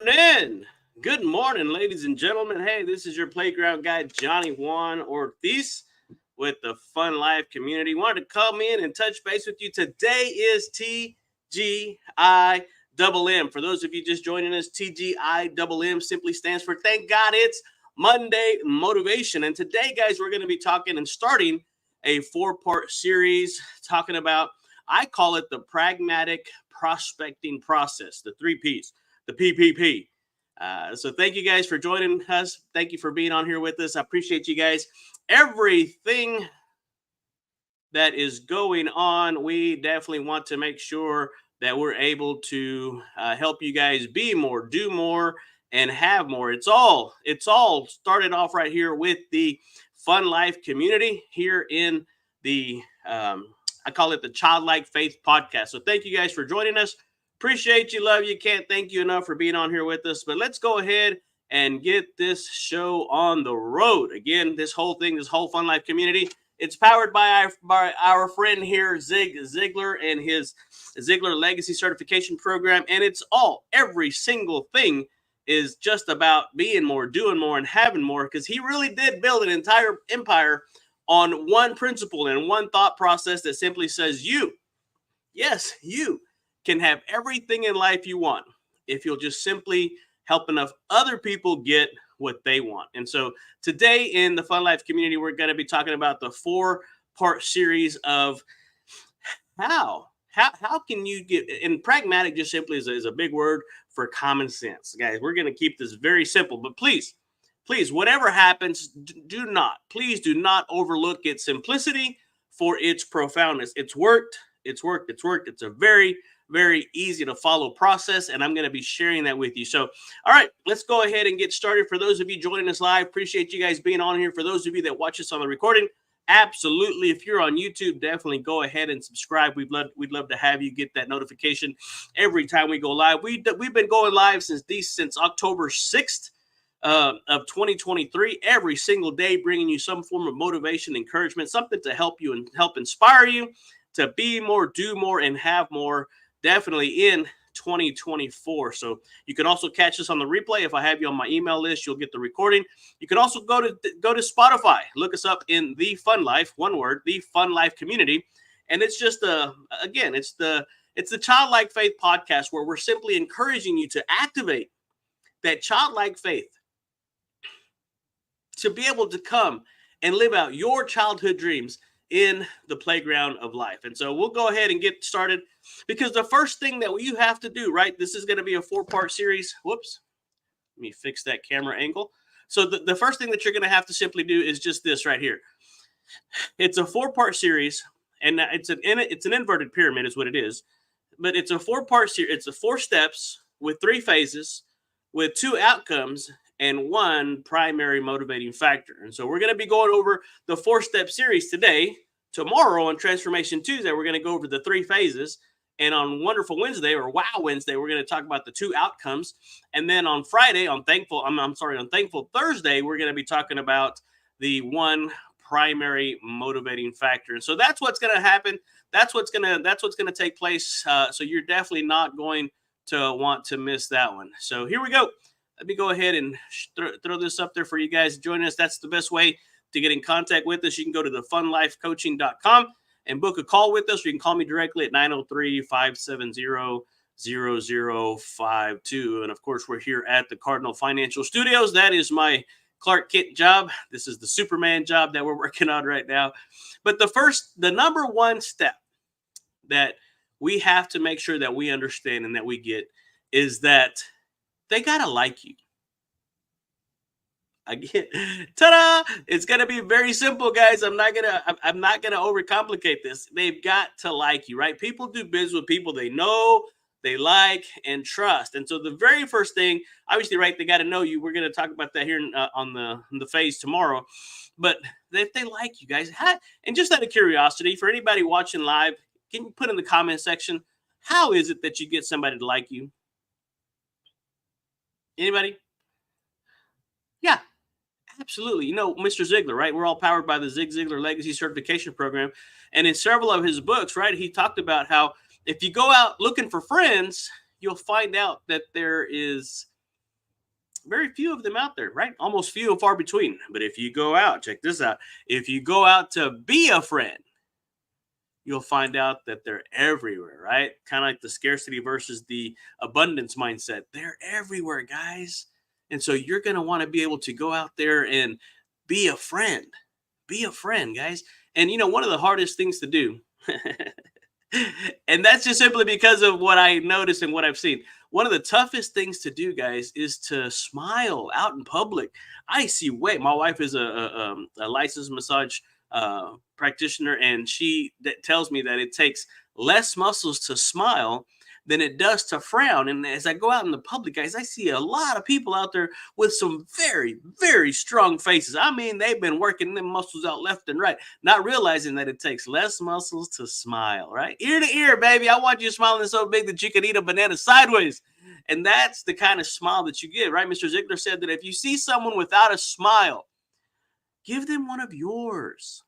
morning. Good morning, ladies and gentlemen. Hey, this is your playground guy, JohnnyJuan Ortiz with the Fun Life community. Wanted to come in and touch base with you. Today is TGI double M. For those of you just joining us, TGI double M simply stands for Thank God It's Monday Motivation. And today, guys, we're going to be talking and starting a four-part series talking about, I call it the Pragmatic Prospecting Process, the three P's, the PPP. So thank you guys for joining us. Thank you for being on here with us. I appreciate you guys. Everything that is going on, we definitely want to make sure that we're able to help you guys be more, do more, and have more. It's all started off right here with the Fun Life community here in the I call it the Childlike Faith Podcast. So thank you guys for joining us. Appreciate you, love you. Can't thank you enough for being on here with us. But let's go ahead and get this show on the road. Again, this whole Fun Life community, it's powered by our friend here, Zig Ziglar, and his Ziglar Legacy Certification Program. And every single thing is just about being more, doing more, and having more, because he really did build an entire empire on one principle and one thought process that simply says yes, you can have everything in life you want if you'll just simply help enough other people get what they want. And so today in the Fun Life community, we're going to be talking about the four-part series of how can you get, and pragmatic just simply is a big word for common sense. Guys, we're going to keep this very simple, but please, whatever happens, please do not overlook its simplicity for its profoundness. It's worked. It's a very, very easy to follow process, and I'm going to be sharing that with you. So, all right, let's go ahead and get started. For those of you joining us live, appreciate you guys being on here. For those of you that watch us on the recording, absolutely. If you're on YouTube, definitely go ahead and subscribe. We'd love to have you get that notification every time we go live. We've been going live since October 6th. Of 2023, every single day, bringing you some form of motivation, encouragement, something to help you and help inspire you to be more, do more, and have more, definitely in 2024. So you can also catch us on the replay. If I have you on my email list, you'll get the recording. You can also go to Spotify, look us up in the Fun Life, one word, the Fun Life community, and it's just it's the Childlike Faith podcast, where we're simply encouraging you to activate that childlike faith to be able to come and live out your childhood dreams in the playground of life. And so we'll go ahead and get started, because the first thing that you have to do, right, this is going to be a four-part series. Whoops. Let me fix that camera angle. So the first thing that you're going to have to simply do is just this right here. It's a four-part series, and it's an inverted pyramid is what it is. But it's a four-part series. It's a 4 steps with 3 phases with 2 outcomes and 1 primary motivating factor. And so we're going to be going over the 4-step series today. Tomorrow on Transformation Tuesday, we're going to go over the 3 phases. And on Wonderful Wednesday, or Wow Wednesday, we're going to talk about the 2 outcomes. And then on Friday, on Thankful Thursday, we're going to be talking about the 1 primary motivating factor. And so that's what's going to happen. That's what's going to take place. So you're definitely not going to want to miss that one. So here we go. Let me go ahead and throw this up there for you guys. Join us. That's the best way to get in contact with us. You can go to thefunlifecoaching.com and book a call with us. Or you can call me directly at 903-570-0052. And of course, we're here at the Cardinal Financial Studios. That is my Clark Kent job. This is the Superman job that we're working on right now. But the number one step that we have to make sure that we understand and that we get is that they got to like you. Again, ta-da! It's going to be very simple, guys. I'm not going to overcomplicate this. They've got to like you, right? People do business with people they know, they like, and trust. And so the very first thing, obviously, right, they got to know you. We're going to talk about that here on the phase tomorrow. But if they like you guys, and just out of curiosity, for anybody watching live, can you put in the comment section, how is it that you get somebody to like you? Anybody? Yeah, absolutely. You know, Mr. Ziglar, right? We're all powered by the Zig Ziglar Legacy Certification Program. And in several of his books, right, he talked about how if you go out looking for friends, you'll find out that there is Very few of them out there, right? Almost few and far between. But if you go out, check this out. If you go out to be a friend, you'll find out that they're everywhere, right? Kind of like the scarcity versus the abundance mindset. They're everywhere, guys. And so you're going to want to be able to go out there and be a friend. Be a friend, guys. And one of the hardest things to do, and that's just simply because of what I noticed and what I've seen. One of the toughest things to do, guys, is to smile out in public. I see my wife is a licensed massage practitioner, and she tells me that it takes less muscles to smile than it does to frown. And as I go out in the public, guys, I see a lot of people out there with some very, very strong faces. I mean, they've been working them muscles out left and right, not realizing that it takes less muscles to smile, right? Ear to ear, baby. I want you smiling so big that you can eat a banana sideways. And that's the kind of smile that you give, right? Mr. Ziegler said that if you see someone without a smile, give them one of yours.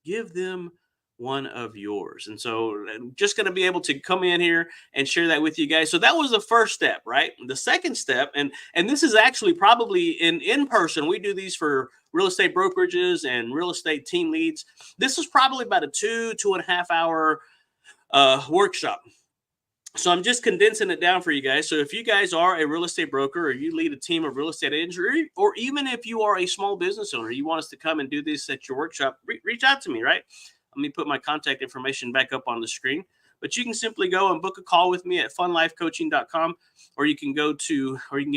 Give them one of yours. And so I'm just going to be able to come in here and share that with you guys. So that was the first step, right? The second step, and this is actually probably in person. We do these for real estate brokerages and real estate team leads. This is probably about a 2.5 hour workshop. So I'm just condensing it down for you guys. So if you guys are a real estate broker, or you lead a team of real estate agents, or even if you are a small business owner, you want us to come and do this at your workshop, reach out to me, right? Let me put my contact information back up on the screen. But you can simply go and book a call with me at funlifecoaching.com, or you can give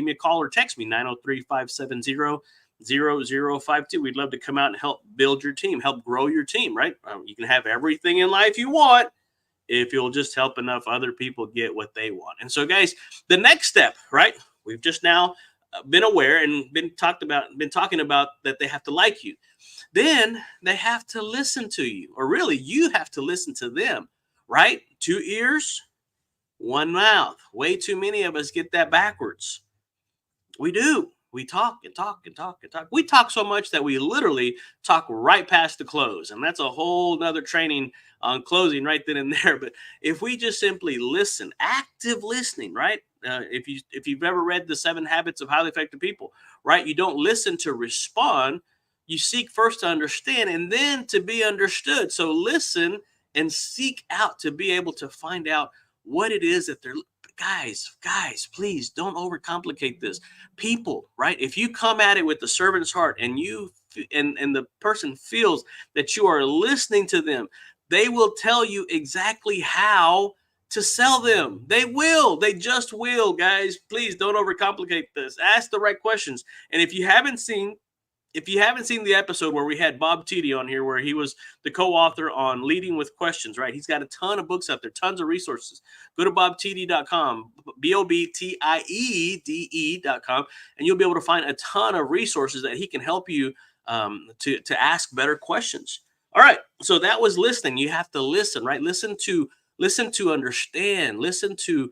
me a call or text me, 903-570-0052. We'd love to come out and help build your team, help grow your team, right? You can have everything in life you want if you'll just help enough other people get what they want. And so, guys, the next step, right? We've just now been aware and been talking about that they have to like you. Then they have to listen to you, or really you have to listen to them, right? 2 ears, 1 mouth. Way too many of us get that backwards. We do. We talk and talk and talk and talk. We talk so much that we literally talk right past the close. And that's a whole nother training on closing right then and there. But if we just simply listen, active listening, right? If you've ever read The 7 Habits of Highly Effective People, right? You don't listen to respond. You seek first to understand and then to be understood. So listen and seek out to be able to find out what it is that they're. Guys, please don't overcomplicate this. People, right? If you come at it with the servant's heart, and the person feels that you are listening to them, they will tell you exactly how to sell them. They will. They just will, guys. Please don't overcomplicate this. Ask the right questions. And if you haven't seen the episode where we had Bob Tiede on here, where he was the co-author on Leading with Questions, right? He's got a ton of books out there, tons of resources. Go to bobtiede.com, BOBTIEDE.com, and you'll be able to find a ton of resources that he can help you to ask better questions. All right, so that was listening. You have to listen, right? Listen to understand. Listen to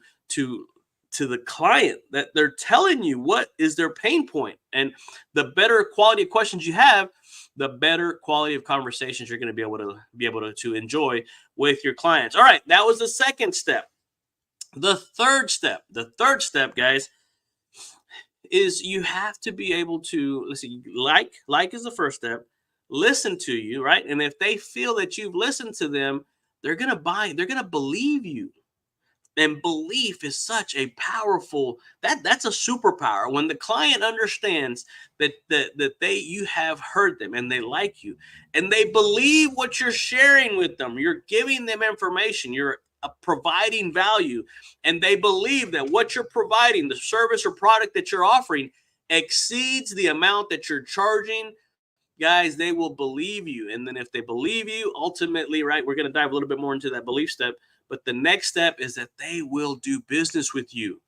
the client, that they're telling you what is their pain point. And the better quality of questions you have, the better quality of conversations you're going to be able to enjoy with your clients. All right, that was the second step. The third step, guys, is you have to be able to listen. Like is the first step. Listen to you, right? And if they feel that you've listened to them, they're going to believe you. And belief is such a powerful, that's a superpower. When the client understands that you have heard them and they like you and they believe what you're sharing with them, you're giving them information, you're providing value, and they believe that what you're providing, the service or product that you're offering, exceeds the amount that you're charging, guys, they will believe you. And then if they believe you, ultimately, right, we're going to dive a little bit more into that belief step. But the next step is that they will do business with you.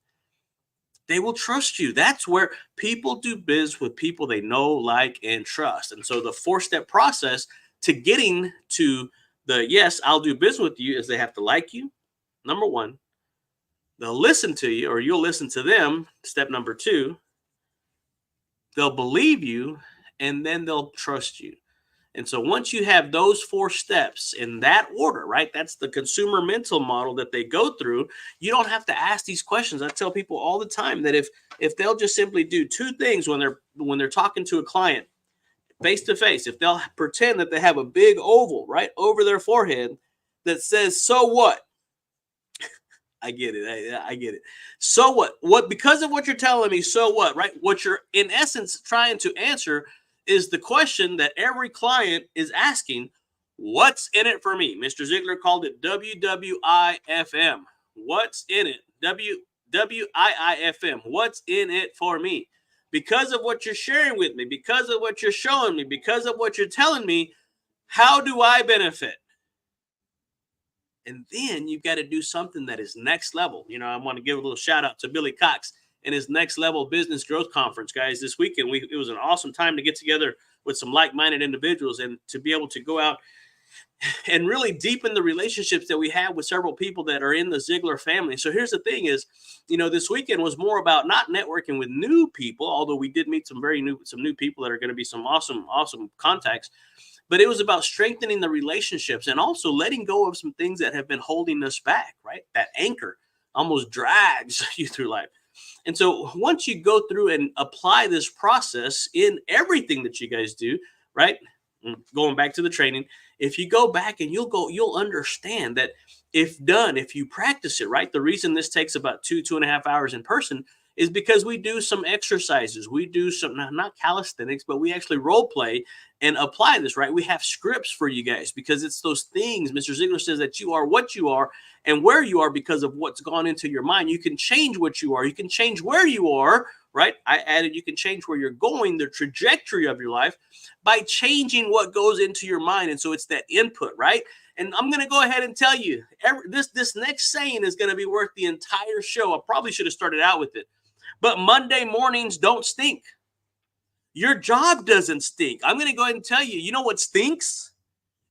They will trust you. That's where people do business with people they know, like, and trust. And so the 4-step process to getting to the yes, I'll do business with you, is they have to like you. Number 1, they'll listen to you, or you'll listen to them. Step number 2, they'll believe you, and then they'll trust you. And so once you have those 4 steps in that order, right? That's the consumer mental model that they go through. You don't have to ask these questions. I tell people all the time that if they'll just simply do 2 things when they're talking to a client face to face, if they'll pretend that they have a big oval right over their forehead that says, "So what?" I get it. I get it. So what? What? Because of what you're telling me, so what? Right? What you're in essence trying to answer is the question that every client is asking: what's in it for me? Mr. Ziegler called it WWIFM. What's in it? WWIIFM. What's in it for me? Because of what you're sharing with me, because of what you're showing me, because of what you're telling me, how do I benefit? And then you've got to do something that is next level. I want to give a little shout out to Billy Cox and his Next Level Business Growth Conference, guys. This weekend, it was an awesome time to get together with some like-minded individuals and to be able to go out and really deepen the relationships that we have with several people that are in the Ziegler family. So here's the thing is, this weekend was more about not networking with new people, although we did meet some new people that are going to be some awesome contacts. But it was about strengthening the relationships and also letting go of some things that have been holding us back, right? That anchor almost drags you through life. And so once you go through and apply this process in everything that you guys do, right? Going back to the training, if you go back and you'll understand that if you practice it, right? The reason this takes about 2.5 hours in person is because we do some exercises. We do some, not calisthenics, but we actually role play and apply this, right? We have scripts for you guys because it's those things. Mr. Ziegler says that you are what you are and where you are because of what's gone into your mind. You can change what you are. You can change where you are, right? I added you can change where you're going, the trajectory of your life by changing what goes into your mind. And so it's that input, right? And I'm going to go ahead and tell you, this next saying is going to be worth the entire show. I probably should have started out with it. But Monday mornings don't stink. Your job doesn't stink. I'm going to go ahead and tell you, you know what stinks?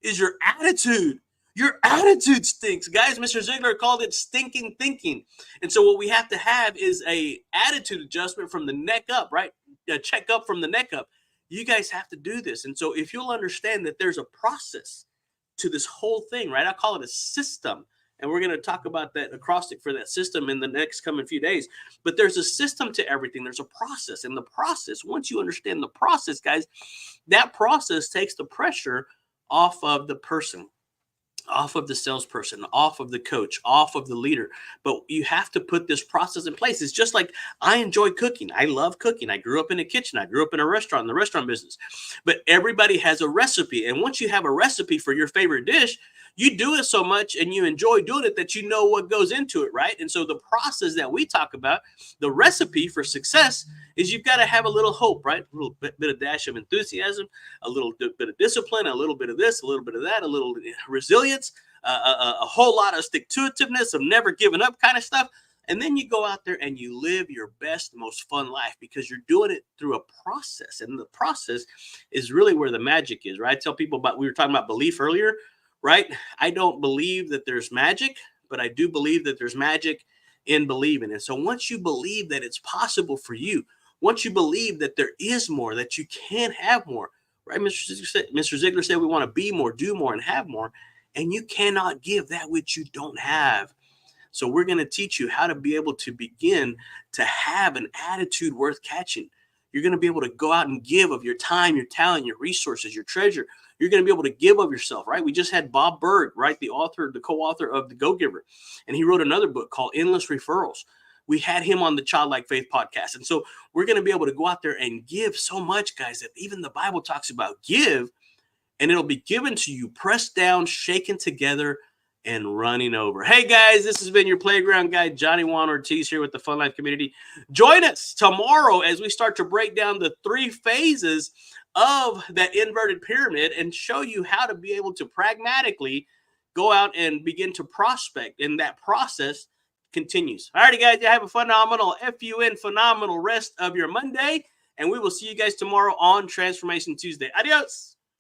Is your attitude. Your attitude stinks. Guys, Mr. Ziegler called it stinking thinking. And so what we have to have is a attitude adjustment from the neck up, right? A check up from the neck up. You guys have to do this. And so if you'll understand that there's a process to this whole thing, right? I call it a system. And we're going to talk about that acrostic for that system in the next coming few days. But there's a system to everything. There's a process. And the process, once you understand the process, guys, that process takes the pressure off of the person, off of the salesperson, off of the coach, off of the leader. But you have to put this process in place. It's just like I enjoy cooking. I love cooking. I grew up in a kitchen. I grew up in a restaurant, in the restaurant business. But everybody has a recipe. And once you have a recipe for your favorite dish, you do it so much and you enjoy doing it that you know what goes into it, right? And so the process that we talk about, the recipe for success, is you've got to have a little hope, right? A little bit of dash of enthusiasm, a little bit of discipline, a little bit of this, a little bit of that, a little resilience, a whole lot of stick-to-itiveness of never giving up kind of stuff. And then you go out there and you live your best, most fun life because you're doing it through a process. And the process is really where the magic is, right? I tell people we were talking about belief earlier, right? I don't believe that there's magic, but I do believe that there's magic in believing. And so once you believe that it's possible for you, once you believe that there is more, that you can have more, right? Mr. Ziegler said we want to be more, do more, and have more. And you cannot give that which you don't have. So we're going to teach you how to be able to begin to have an attitude worth catching. You're going to be able to go out and give of your time, your talent, your resources, your treasure. You're going to be able to give of yourself, right? We just had Bob Berg, right? The co-author of The Go-Giver. And he wrote another book called Endless Referrals. We had him on the Childlike Faith podcast. And so we're going to be able to go out there and give so much, guys, that even the Bible talks about give, and it'll be given to you, pressed down, shaken together, and running over. Hey, guys, this has been your playground guide, JohnnyJuan Ortiz here with the Fun Life community. Join us tomorrow as we start to break down the 3 phases of that inverted pyramid and show you how to be able to pragmatically go out and begin to prospect. And that process continues. All righty, guys, you have a phenomenal phenomenal rest of your Monday. And we will see you guys tomorrow on Transformation Tuesday. Adios.